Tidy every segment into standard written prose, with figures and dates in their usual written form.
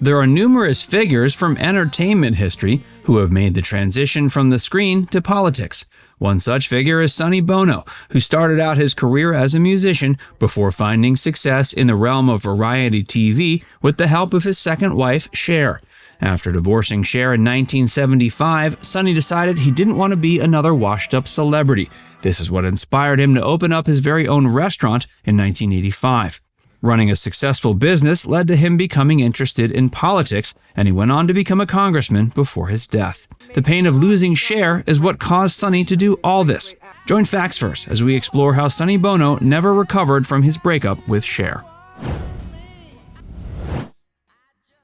There are numerous figures from entertainment history who have made the transition from the screen to politics. One such figure is Sonny Bono, who started out his career as a musician before finding success in the realm of variety TV with the help of his second wife, Cher. After divorcing Cher in 1975, Sonny decided he didn't want to be another washed-up celebrity. This is what inspired him to open up his very own restaurant in 1985. Running a successful business led to him becoming interested in politics, and he went on to become a congressman before his death. The pain of losing Cher is what caused Sonny to do all this. Join Facts First as we explore how Sonny Bono never recovered from his breakup with Cher.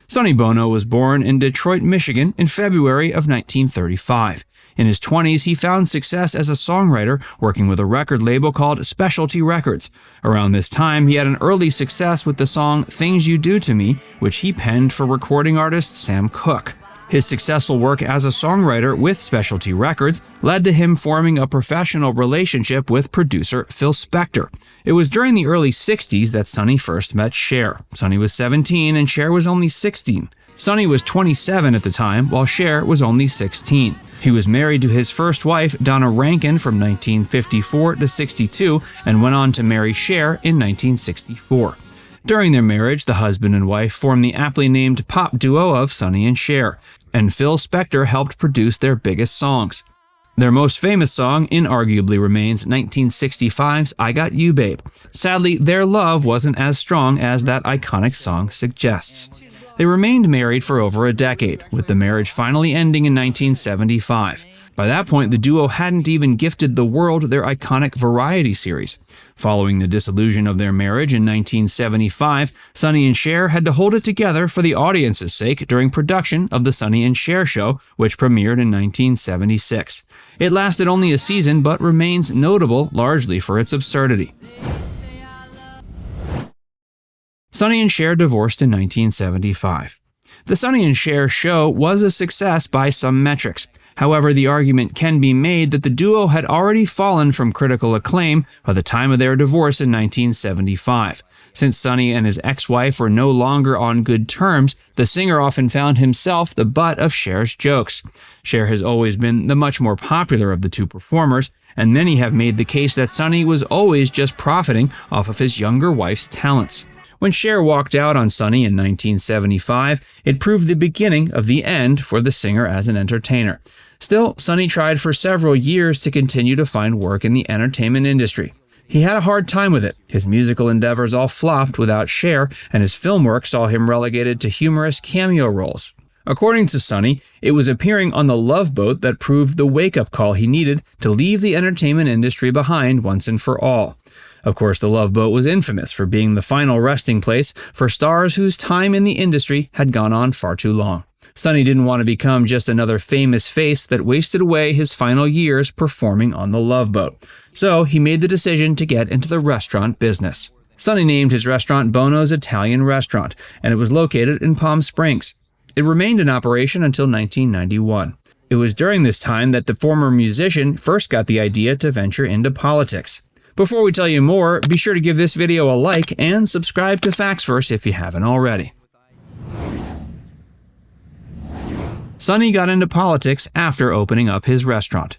Sonny Bono was born in Detroit, Michigan in February of 1935. In his 20s, he found success as a songwriter working with a record label called Specialty Records. Around this time, he had an early success with the song Things You Do to Me, which he penned for recording artist Sam Cooke. His successful work as a songwriter with Specialty Records led to him forming a professional relationship with producer Phil Spector. It was during the early 60s that Sonny first met Cher. Sonny was 17 and Cher was only 16. Sonny was 27 at the time, while Cher was only 16. He was married to his first wife, Donna Rankin, from 1954 to 62, and went on to marry Cher in 1964. During their marriage, the husband and wife formed the aptly named pop duo of Sonny and Cher, and Phil Spector helped produce their biggest songs. Their most famous song inarguably remains 1965's I Got You Babe. Sadly, their love wasn't as strong as that iconic song suggests. They remained married for over a decade, with the marriage finally ending in 1975. By that point, the duo hadn't even gifted the world their iconic variety series. Following the dissolution of their marriage in 1975, Sonny and Cher had to hold it together for the audience's sake during production of The Sonny and Cher Show, which premiered in 1976. It lasted only a season, but remains notable largely for its absurdity. Sonny and Cher divorced in 1975. The Sonny and Cher Show was a success by some metrics. However, the argument can be made that the duo had already fallen from critical acclaim by the time of their divorce in 1975. Since Sonny and his ex-wife were no longer on good terms, the singer often found himself the butt of Cher's jokes. Cher has always been the much more popular of the two performers, and many have made the case that Sonny was always just profiting off of his younger wife's talents. When Cher walked out on Sonny in 1975, it proved the beginning of the end for the singer as an entertainer. Still, Sonny tried for several years to continue to find work in the entertainment industry. He had a hard time with it. His musical endeavors all flopped without Cher, and his film work saw him relegated to humorous cameo roles. According to Sonny, it was appearing on The Love Boat that proved the wake-up call he needed to leave the entertainment industry behind once and for all. Of course, The Love Boat was infamous for being the final resting place for stars whose time in the industry had gone on far too long. Sonny didn't want to become just another famous face that wasted away his final years performing on The Love Boat. So he made the decision to get into the restaurant business. Sonny named his restaurant Bono's Italian Restaurant, and it was located in Palm Springs. It remained in operation until 1991. It was during this time that the former musician first got the idea to venture into politics. Before we tell you more, be sure to give this video a like and subscribe to Facts First if you haven't already. Sonny got into politics after opening up his restaurant.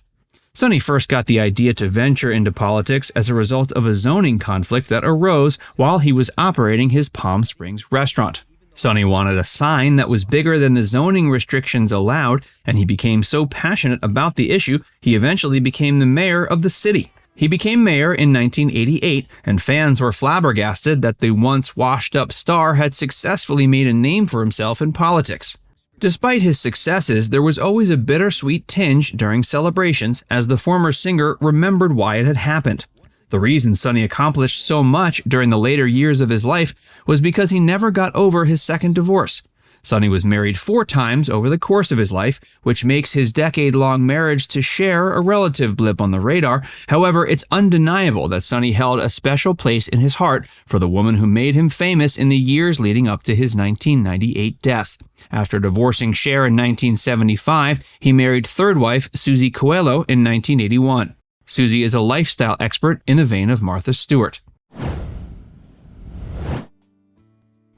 Sonny first got the idea to venture into politics as a result of a zoning conflict that arose while he was operating his Palm Springs restaurant. Sonny wanted a sign that was bigger than the zoning restrictions allowed, and he became so passionate about the issue, he eventually became the mayor of the city. He became mayor in 1988, and fans were flabbergasted that the once washed-up star had successfully made a name for himself in politics. Despite his successes, there was always a bittersweet tinge during celebrations as the former singer remembered why it had happened. The reason Sonny accomplished so much during the later years of his life was because he never got over his second divorce. Sonny was married 4 times over the course of his life, which makes his decade-long marriage to Cher a relative blip on the radar. However, it's undeniable that Sonny held a special place in his heart for the woman who made him famous in the years leading up to his 1998 death. After divorcing Cher in 1975, he married third wife Susie Coelho in 1981. Susie is a lifestyle expert in the vein of Martha Stewart.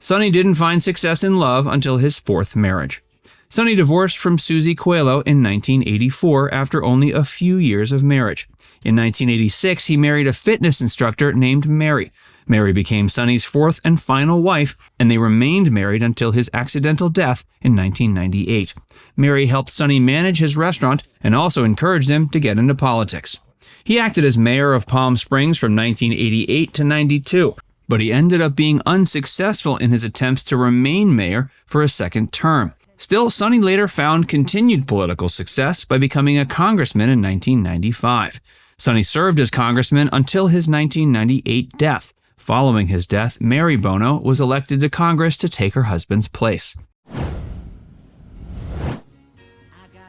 Sonny didn't find success in love until his fourth marriage. Sonny divorced from Susie Coelho in 1984 after only a few years of marriage. In 1986, he married a fitness instructor named Mary. Mary became Sonny's fourth and final wife, and they remained married until his accidental death in 1998. Mary helped Sonny manage his restaurant and also encouraged him to get into politics. He acted as mayor of Palm Springs from 1988 to 92, but he ended up being unsuccessful in his attempts to remain mayor for a second term. Still, Sonny later found continued political success by becoming a congressman in 1995. Sonny served as congressman until his 1998 death. Following his death, Mary Bono was elected to Congress to take her husband's place.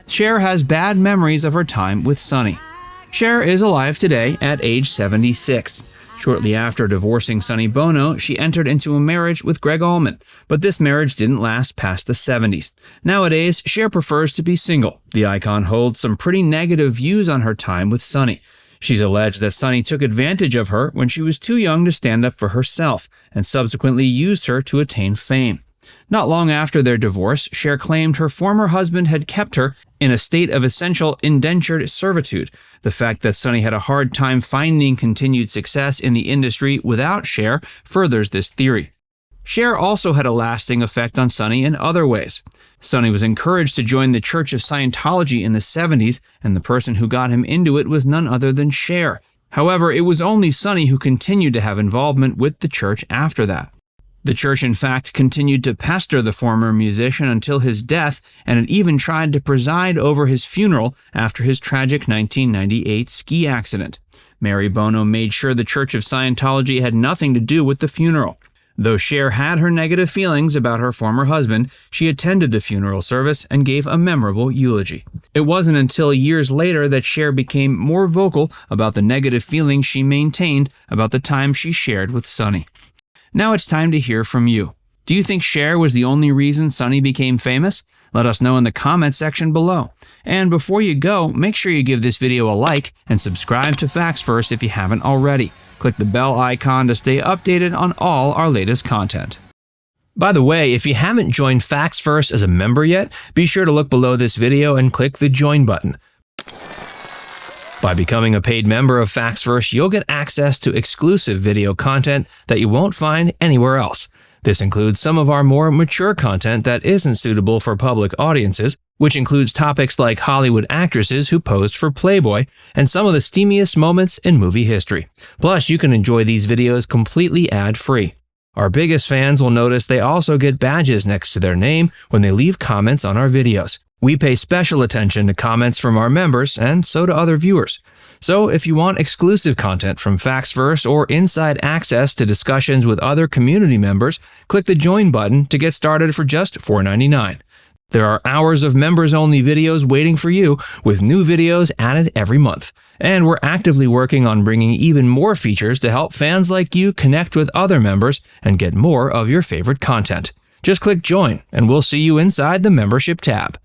Cher has bad memories of her time with Sonny. Cher is alive today at age 76. Shortly after divorcing Sonny Bono, she entered into a marriage with Greg Allman, but this marriage didn't last past the 70s. Nowadays, Cher prefers to be single. The icon holds some pretty negative views on her time with Sonny. She's alleged that Sonny took advantage of her when she was too young to stand up for herself, and subsequently used her to attain fame. Not long after their divorce, Cher claimed her former husband had kept her in a state of essential indentured servitude. The fact that Sonny had a hard time finding continued success in the industry without Cher furthers this theory. Cher also had a lasting effect on Sonny in other ways. Sonny was encouraged to join the Church of Scientology in the 70s, and the person who got him into it was none other than Cher. However, it was only Sonny who continued to have involvement with the church after that. The church, in fact, continued to pester the former musician until his death, and it even tried to preside over his funeral after his tragic 1998 ski accident. Mary Bono made sure the Church of Scientology had nothing to do with the funeral. Though Cher had her negative feelings about her former husband, she attended the funeral service and gave a memorable eulogy. It wasn't until years later that Cher became more vocal about the negative feelings she maintained about the time she shared with Sonny. Now it's time to hear from you. Do you think Cher was the only reason Sonny became famous? Let us know in the comments section below. And before you go, make sure you give this video a like and subscribe to Facts First if you haven't already. Click the bell icon to stay updated on all our latest content. By the way, if you haven't joined Facts First as a member yet, be sure to look below this video and click the join button. By becoming a paid member of Facts First, you'll get access to exclusive video content that you won't find anywhere else. This includes some of our more mature content that isn't suitable for public audiences, which includes topics like Hollywood actresses who posed for Playboy and some of the steamiest moments in movie history. Plus, you can enjoy these videos completely ad-free. Our biggest fans will notice they also get badges next to their name when they leave comments on our videos. We pay special attention to comments from our members, and so do other viewers. So if you want exclusive content from Facts First or inside access to discussions with other community members, click the join button to get started for just $4.99. There are hours of members-only videos waiting for you, with new videos added every month. And we're actively working on bringing even more features to help fans like you connect with other members and get more of your favorite content. Just click join, and we'll see you inside the membership tab.